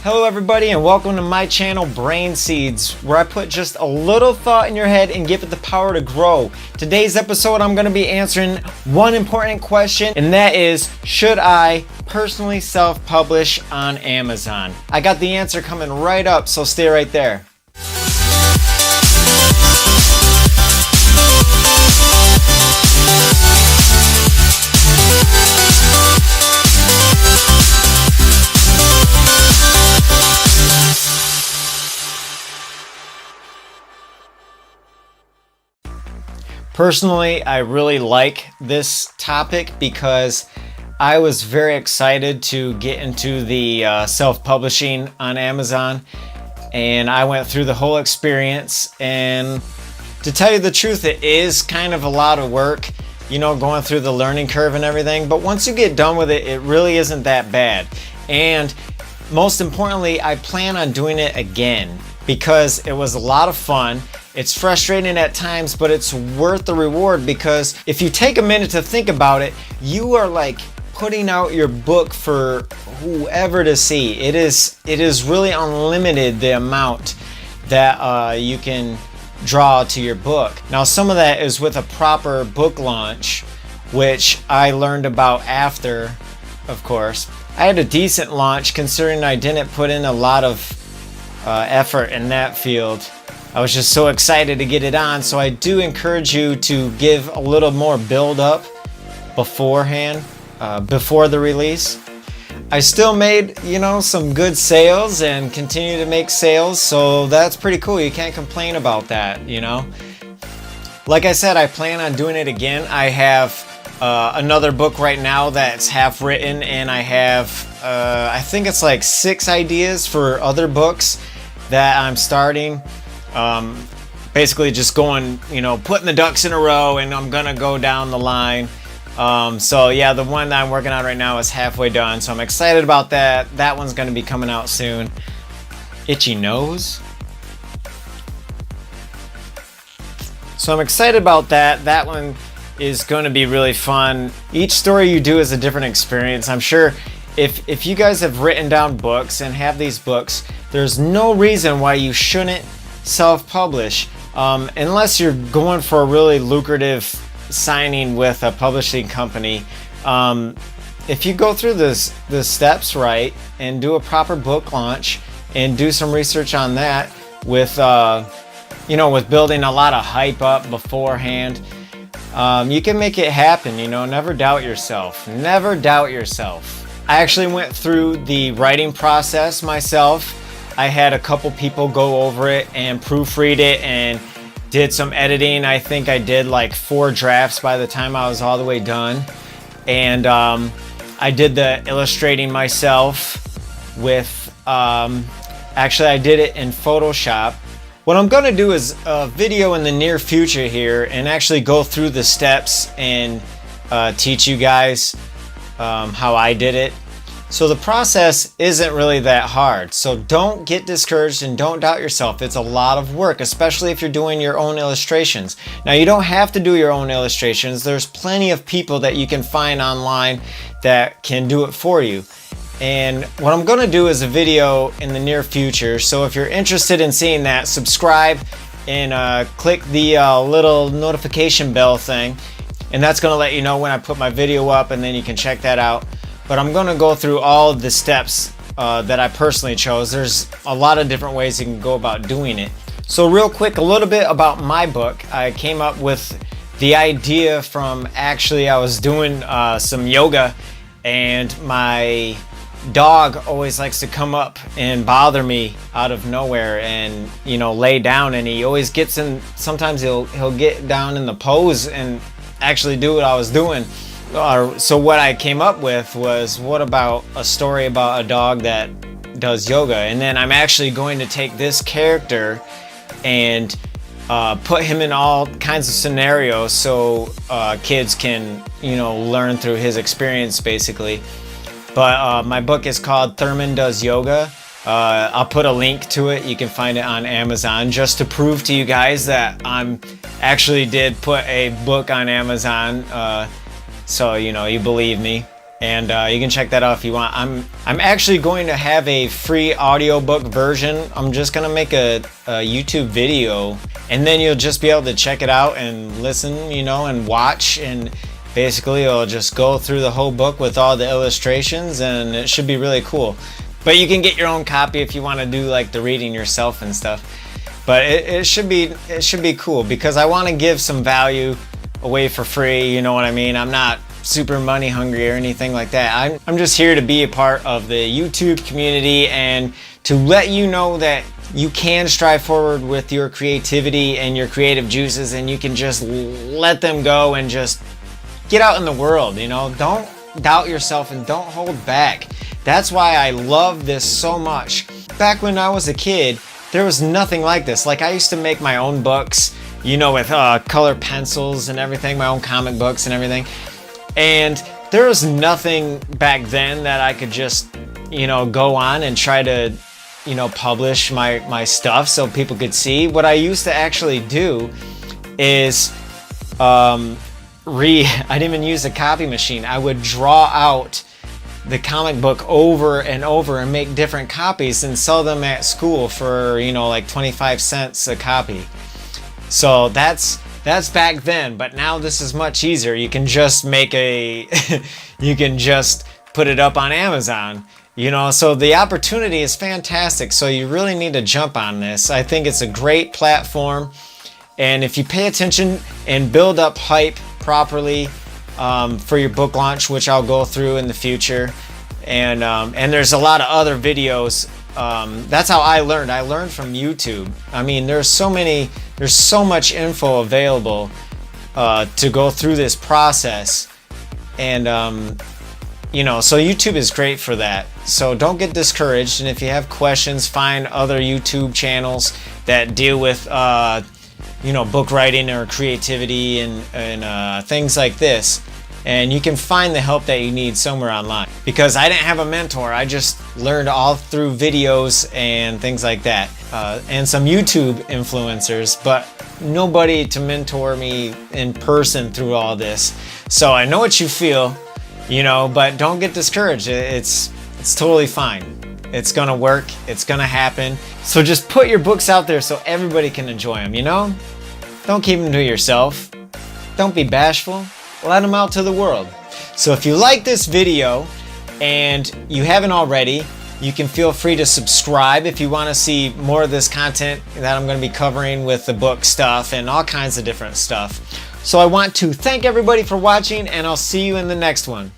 Hello everybody and welcome to my channel Brain Seeds, where I put just a little thought in your head and give it the power to grow. Today's episode I'm going to be answering one important question, and that is, should I personally self-publish on Amazon? I got the answer coming right up, so stay right there. Personally, I really like this topic because I was very excited to get into the self-publishing on Amazon, and I went through the whole experience, and to tell you the truth, it is kind of a lot of work, you know, going through the learning curve and everything, but once you get done with it, it really isn't that bad. And most importantly, I plan on doing it again because it was a lot of fun. It's frustrating at times, but it's worth the reward, because if you take a minute to think about it, you are like putting out your book for whoever to see. It is really unlimited, the amount that you can draw to your book. Now, some of that is with a proper book launch, which I learned about after, of course. I had a decent launch considering I didn't put in a lot of effort in that field. I was just so excited to get it on, so I do encourage you to give a little more build up beforehand, before the release. I still made, you know, some good sales and continue to make sales, so that's pretty cool. You can't complain about that, you know. Like I said, I plan on doing it again. I have another book right now that's half written, and I have, I think it's like 6 ideas for other books that I'm starting. Basically just going, you know, putting the ducks in a row, and I'm gonna go down the line. So yeah, the one that I'm working on right now is halfway done, so I'm excited about that. That one's gonna be coming out soon. Itchy nose. So I'm excited about that. That one is gonna be really fun. Each story you do is a different experience. I'm sure if you guys have written down books and have these books, there's no reason why you shouldn't self-publish, unless you're going for a really lucrative signing with a publishing company. If you go through the steps right and do a proper book launch and do some research on that with you know, with building a lot of hype up beforehand, you can make it happen. You know, never doubt yourself. Never doubt yourself. I actually went through the writing process myself. I had a couple people go over it and proofread it and did some editing. I think I did like 4 drafts by the time I was all the way done. And I did the illustrating myself with, actually I did it in Photoshop. What I'm gonna do is a video in the near future here and actually go through the steps and teach you guys how I did it. So the process isn't really that hard, so don't get discouraged and don't doubt yourself. It's a lot of work, especially if you're doing your own illustrations. Now, you don't have to do your own illustrations. There's plenty of people that you can find online that can do it for you. And what I'm going to do is a video in the near future, so if you're interested in seeing that, subscribe and click the little notification bell thing, and that's going to let you know when I put my video up, and then you can check that out. But I'm going to go through all of the steps that I personally chose. There's a lot of different ways you can go about doing it. So real quick, a little bit about my book. I came up with the idea from, actually I was doing some yoga, and my dog always likes to come up and bother me out of nowhere and, you know, lay down, and he always gets in, sometimes he'll get down in the pose and actually do what I was doing. So what I came up with was, what about a story about a dog that does yoga? And then I'm actually going to take this character and put him in all kinds of scenarios so kids can, you know, learn through his experience basically. But my book is called Thurman Does Yoga. I'll put a link to it. You can find it on Amazon, just to prove to you guys that I'm actually did put a book on Amazon. So, you know, you believe me. and you can check that out if you want. I'm actually going to have a free audiobook version. I'm just gonna make a YouTube video, and then you'll just be able to check it out and listen, you know, and watch, and basically it'll just go through the whole book with all the illustrations, and it should be really cool. But you can get your own copy if you want to do like the reading yourself and stuff. But it should be cool, because I want to give some value away for free, you know what I mean? I'm not super money hungry or anything like that. I'm just here to be a part of the YouTube community and to let you know that you can strive forward with your creativity and your creative juices, and you can just let them go and just get out in the world, you know? Don't doubt yourself and don't hold back. That's why I love this so much. Back when I was a kid, there was nothing like this. Like, I used to make my own books, you know, with color pencils and everything, my own comic books and everything. And there was nothing back then that I could just, you know, go on and try to, you know, publish my stuff so people could see. What I used to actually do is, I didn't even use a copy machine. I would draw out the comic book over and over and make different copies and sell them at school for, you know, like 25 cents a copy. So that's back then, but now this is much easier. You can just make you can just put it up on Amazon, you know, so the opportunity is fantastic. So you really need to jump on this. I think it's a great platform, and if you pay attention and build up hype properly for your book launch, which I'll go through in the future, and there's a lot of other videos. That's how I learned. I learned from YouTube. I mean, there's so much info available to go through this process, and you know, so YouTube is great for that. So don't get discouraged, and if you have questions, find other YouTube channels that deal with you know, book writing or creativity and things like this, and you can find the help that you need somewhere online. Because I didn't have a mentor, I just learned all through videos and things like that, and some YouTube influencers, but nobody to mentor me in person through all this. So I know what you feel, you know, but don't get discouraged. It's totally fine. It's gonna work, it's gonna happen. So just put your books out there so everybody can enjoy them, you know? Don't keep them to yourself. Don't be bashful. Let them out to the world. So if you like this video and you haven't already, you can feel free to subscribe if you want to see more of this content that I'm going to be covering with the book stuff and all kinds of different stuff. So I want to thank everybody for watching, and I'll see you in the next one.